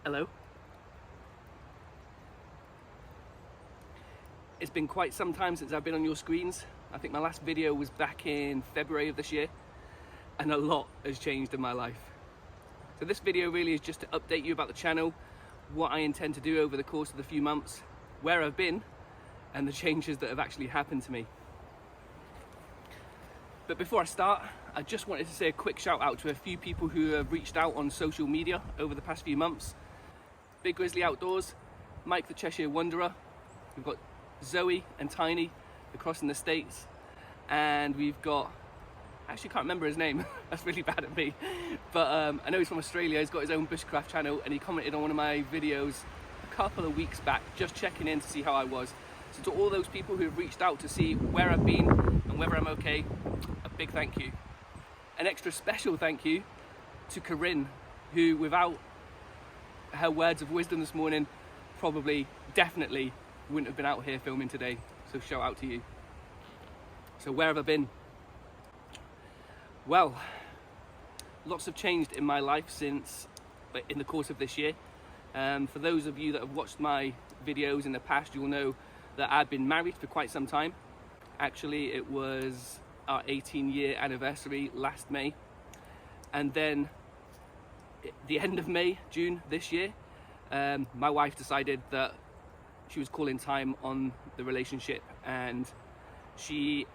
Hello. It's been quite some time since I've been on your screens. I think my last video was back in February of this year, and a lot has changed in my life. So this video really is just to update you about the channel, what I intend to do over the course of the few months, where I've been, and the changes that have actually happened to me. But before I start, I just wanted to say a quick shout out to a few people who have reached out on social media over the past few months. Big Grizzly Outdoors, Mike the Cheshire Wanderer, we've got Zoe and Tiny across in the States, and we've got, I actually can't remember his name, that's really bad at me, but I know he's from Australia. He's got his own bushcraft channel, and he commented on one of my videos a couple of weeks back, just checking in to see how I was. So to all those people who have reached out to see where I've been and whether I'm okay, a big thank you. An extra special thank you to Corinne, who without her words of wisdom this morning, definitely wouldn't have been out here filming today. So shout out to you. So where have I been? Well, lots have changed in my life since, in the course of this year. For those of you that have watched my videos in the past, you'll know that I've been married for quite some time. Actually, it was our 18-year anniversary last May. And then at the end of May, June this year, my wife decided that she was calling time on the relationship, and she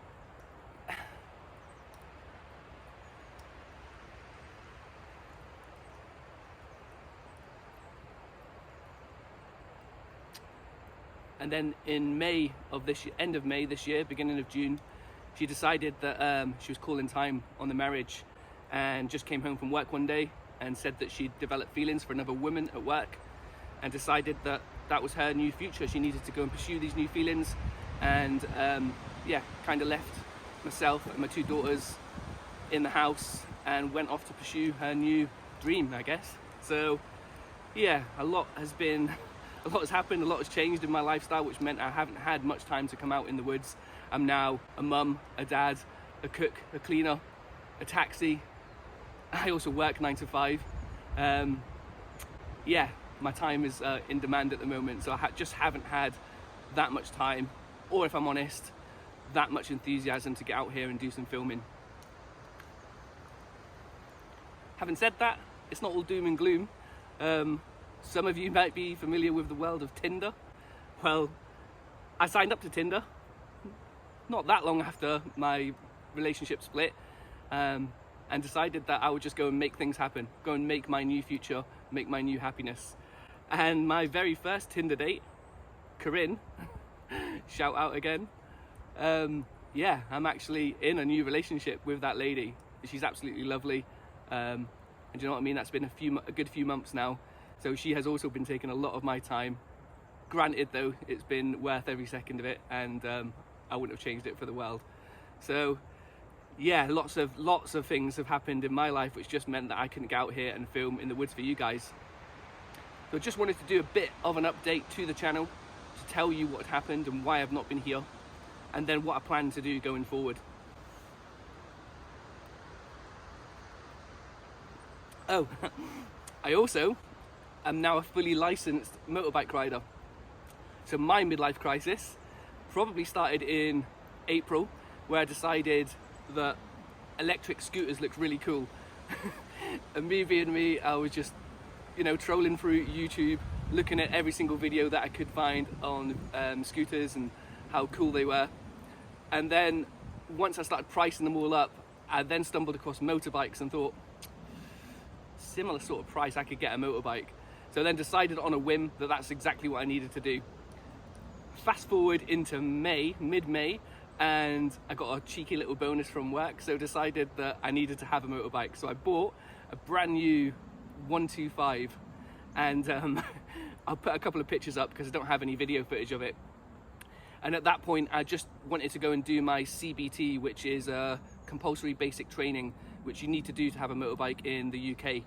and then in May of this year, end of May this year, beginning of June, she decided that she was calling time on the marriage, and just came home from work one day and said that she'd developed feelings for another woman at work, and decided that that was her new future. She needed to go and pursue these new feelings, and yeah, kind of left myself and my two daughters in the house and went off to pursue her new dream, I guess. So yeah, a lot has happened, a lot has changed in my lifestyle, which meant I haven't had much time to come out in the woods. I'm now a mum, a dad, a cook, a cleaner, a taxi. I also work 9 to 5. Yeah, my time is in demand at the moment, so I just haven't had that much time, or if I'm honest, that much enthusiasm to get out here and do some filming. Having said that, it's not all doom and gloom. Some of you might be familiar with the world of Tinder. Well, I signed up to Tinder not that long after my relationship split, and decided that I would just go and make things happen, go and make my new future, make my new happiness. And my very first Tinder date, Corinne, shout out again, yeah, I'm actually in a new relationship with that lady. She's absolutely lovely, and you know what I mean, that's been a good few months now. So she has also been taking a lot of my time. Granted though, it's been worth every second of it, and I wouldn't have changed it for the world. So yeah, lots of things have happened in my life, which just meant that I couldn't get out here and film in the woods for you guys. So I just wanted to do a bit of an update to the channel to tell you what happened and why I've not been here, and then what I plan to do going forward. Oh, I also am now a fully licensed motorbike rider. So my midlife crisis probably started in April, where I decided that electric scooters looked really cool. And me being me, I was just, trolling through YouTube, looking at every single video that I could find on scooters and how cool they were. And then once I started pricing them all up, I then stumbled across motorbikes and thought, similar sort of price, I could get a motorbike. So then decided on a whim that that's exactly what I needed to do. Fast forward into May, mid-May, and I got a cheeky little bonus from work, so decided that I needed to have a motorbike. So I bought a brand new 125, and I'll put a couple of pictures up because I don't have any video footage of it. And at that point, I just wanted to go and do my CBT, which is a compulsory basic training, which you need to do to have a motorbike in the UK.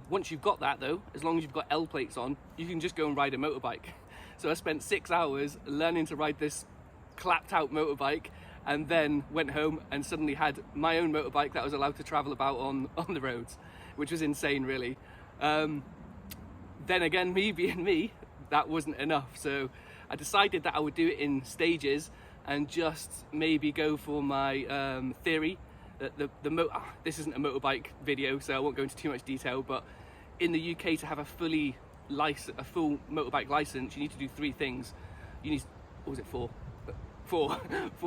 Once you've got that though, as long as you've got L plates on, you can just go and ride a motorbike. So I spent 6 hours learning to ride this clapped out motorbike, and then went home and suddenly had my own motorbike that I was allowed to travel about on the roads, which was insane, really. Then again, me being me, that wasn't enough, so I decided that I would do it in stages and just maybe go for my theory. This isn't a motorbike video, so I won't go into too much detail, but in the UK, to have a full motorbike license, you need to do 3 things. You need, what was it, 4? 4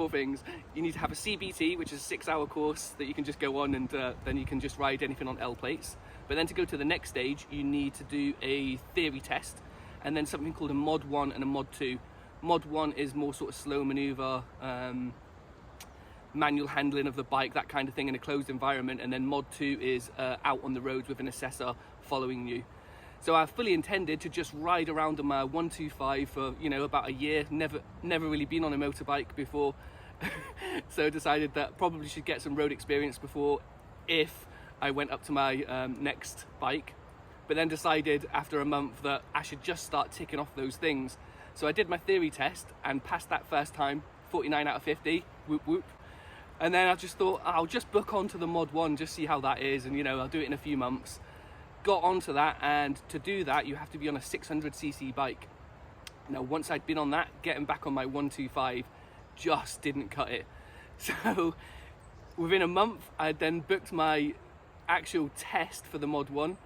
things. You need to have a CBT, which is a 6-hour course that you can just go on, and then you can just ride anything on L plates. But then to go to the next stage, you need to do a theory test, and then something called a Mod 1 and a Mod 2. Mod 1 is more sort of slow maneuver, manual handling of the bike, that kind of thing in a closed environment, and then Mod 2 is out on the roads with an assessor following you. So I fully intended to just ride around on my 125 for, you know, about a year. Never really been on a motorbike before. So decided that probably should get some road experience before, if I went up to my next bike. But then decided after a month that I should just start ticking off those things. So I did my theory test and passed that first time, 49 out of 50, whoop whoop. And then I just thought, I'll just book onto the Mod 1, just see how that is, and you know, I'll do it in a few months. Got onto that, and to do that you have to be on a 600cc bike. Now once I'd been on that, getting back on my 125 just didn't cut it. So within a month I then booked my actual test for the Mod 1,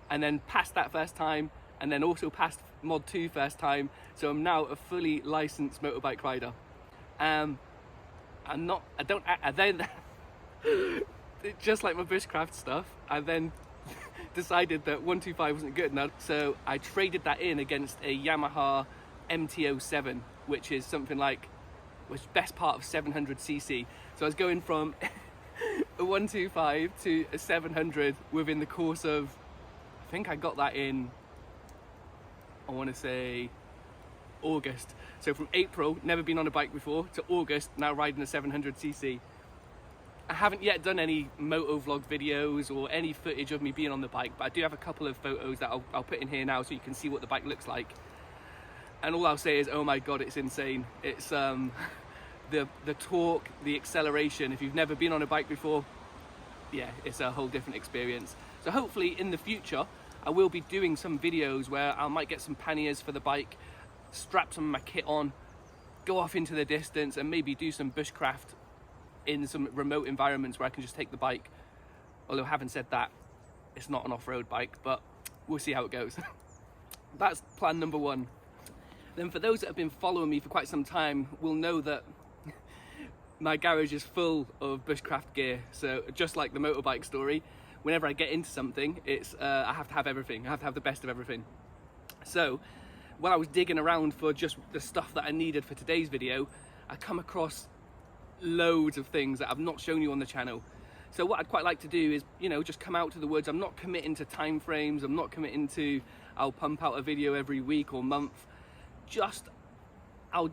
and then passed that first time, and then also passed Mod 2 first time. So I'm now a fully licensed motorbike rider. Just like my bushcraft stuff, I then decided that 125 wasn't good enough, so I traded that in against a Yamaha MT-07, which is something like, was best part of 700cc. So I was going from a 125 to a 700 within the course of, I think I got that in, I want to say August. So from April, never been on a bike before, to August, now riding a 700cc. I haven't yet done any moto vlog videos or any footage of me being on the bike, but I do have a couple of photos that I'll put in here now so you can see what the bike looks like. And all I'll say is, oh my god, it's insane. It's the torque, the acceleration. If you've never been on a bike before, yeah, it's a whole different experience. So hopefully in the future, I will be doing some videos where I might get some panniers for the bike, strap some of my kit on, go off into the distance, and maybe do some bushcraft in some remote environments where I can just take the bike. Although having said that, it's not an off-road bike, but we'll see how it goes. That's plan number 1. Then for those that have been following me for quite some time will know that my garage is full of bushcraft gear. So just like the motorbike story, whenever I get into something, it's I have to have everything. I have to have the best of everything. So when I was digging around for just the stuff that I needed for today's video, I come across loads of things that I've not shown you on the channel. So what I'd quite like to do is, you know, just come out to the woods. I'm not committing to time frames. I'm not committing to I'll pump out a video every week or month. I'll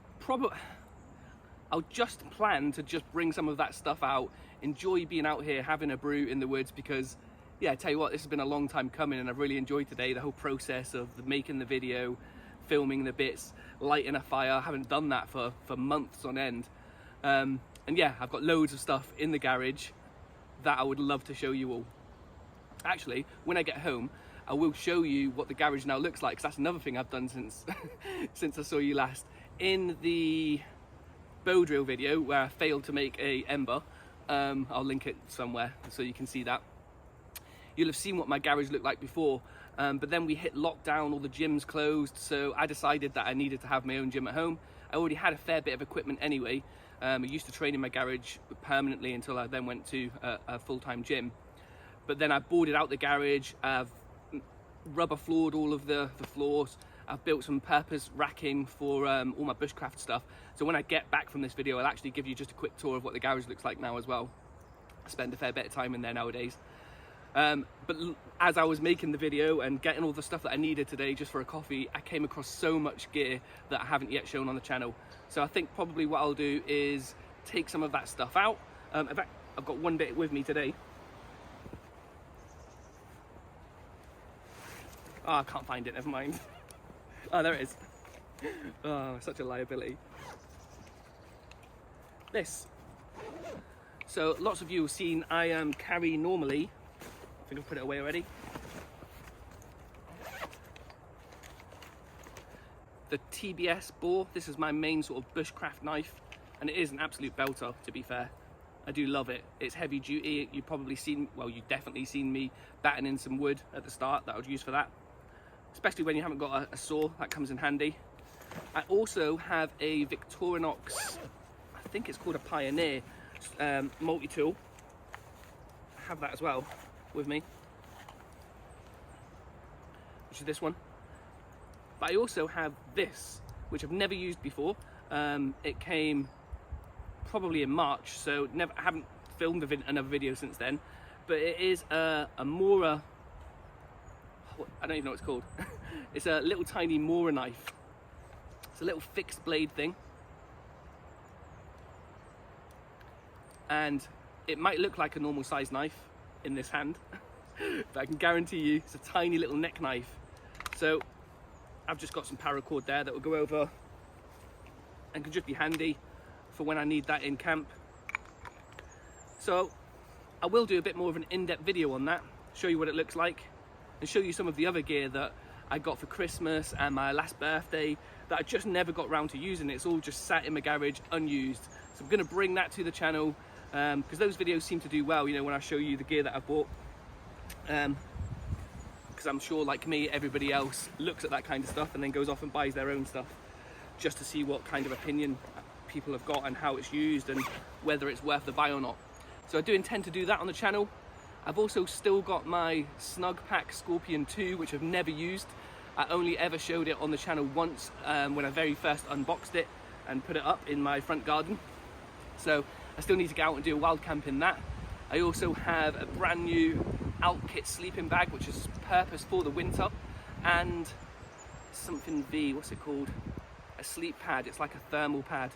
just plan to just bring some of that stuff out, enjoy being out here having a brew in the woods, because yeah, I tell you what, this has been a long time coming and I've really enjoyed today, the whole process of making the video, filming the bits, lighting a fire. I haven't done that for months on end. And yeah, I've got loads of stuff in the garage that I would love to show you all. Actually, when I get home, I will show you what the garage now looks like, because that's another thing I've done since since I saw you last. In the bow drill video where I failed to make a ember, I'll link it somewhere so you can see that. You'll have seen what my garage looked like before, but then we hit lockdown, all the gyms closed, so I decided that I needed to have my own gym at home. I already had a fair bit of equipment anyway. I used to train in my garage permanently until I then went to a full-time gym. But then I boarded out the garage, I've rubber floored all of the floors, I've built some purpose racking for all my bushcraft stuff. So when I get back from this video, I'll actually give you just a quick tour of what the garage looks like now as well. I spend a fair bit of time in there nowadays. But as I was making the video and getting all the stuff that I needed today just for a coffee, I came across so much gear that I haven't yet shown on the channel. So I think probably what I'll do is take some of that stuff out. In fact, I've got one bit with me today. Oh, I can't find it, never mind. Oh, there it is. Oh, such a liability. This So lots of you have seen I carry normally, I think I've put it away already, the TBS bore. This is my main sort of bushcraft knife, and it is an absolute belter, to be fair. I do love it. It's heavy duty. You've probably seen, well, you've definitely seen me batting in some wood at the start that I would use for that, especially when you haven't got a saw. That comes in handy. I also have a Victorinox, I think it's called a Pioneer, multi-tool. I have that as well with me, which is this one. But I also have this, which I've never used before. It came probably in March, so I haven't filmed another video since then. But it is a Mora, I don't even know what it's called. It's a little tiny Mora knife. It's a little fixed blade thing. And it might look like a normal size knife in this hand, but I can guarantee you it's a tiny little neck knife. So I've just got some paracord there that will go over and can just be handy for when I need that in camp. So I will do a bit more of an in-depth video on that, show you what it looks like, and show you some of the other gear that I got for Christmas and my last birthday that I just never got around to using. It's all just sat in my garage unused. So I'm going to bring that to the channel, because those videos seem to do well, you know, when I show you the gear that I bought. Because I'm sure, like me, everybody else looks at that kind of stuff and then goes off and buys their own stuff just to see what kind of opinion people have got and how it's used and whether it's worth the buy or not. So I do intend to do that on the channel. I've also still got my Snug Pack Scorpion 2, which I've never used. I only ever showed it on the channel once, when I very first unboxed it and put it up in my front garden. So I still need to get out and do a wild camp in that. I also have a brand new Altkit sleeping bag, which is purpose for the winter, and something what's it called? A sleep pad. It's like a thermal pad.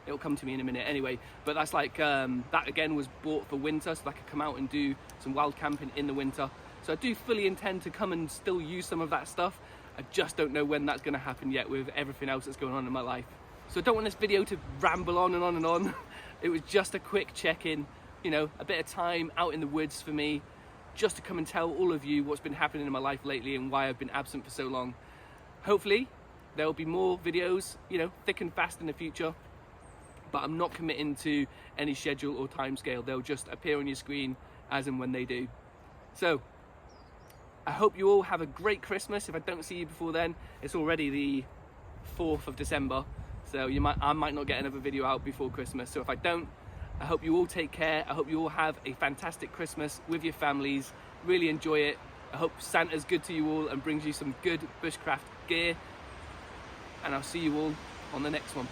It'll come to me in a minute anyway, but that's like, that again was bought for winter so that I could come out and do some wild camping in the winter. So I do fully intend to come and still use some of that stuff. I just don't know when that's going to happen yet with everything else that's going on in my life. So I don't want this video to ramble on and on and on. It was just a quick check-in, you know, a bit of time out in the woods for me, just to come and tell all of you what's been happening in my life lately and why I've been absent for so long. Hopefully there will be more videos, you know, thick and fast in the future, but I'm not committing to any schedule or time scale. They'll just appear on your screen as and when they do. So I hope you all have a great Christmas. If I don't see you before then, it's already the 4th of December, so I might not get another video out before Christmas. So if I don't, I hope you all take care. I hope you all have a fantastic Christmas with your families. Really enjoy it. I hope Santa's good to you all and brings you some good bushcraft gear. And I'll see you all on the next one.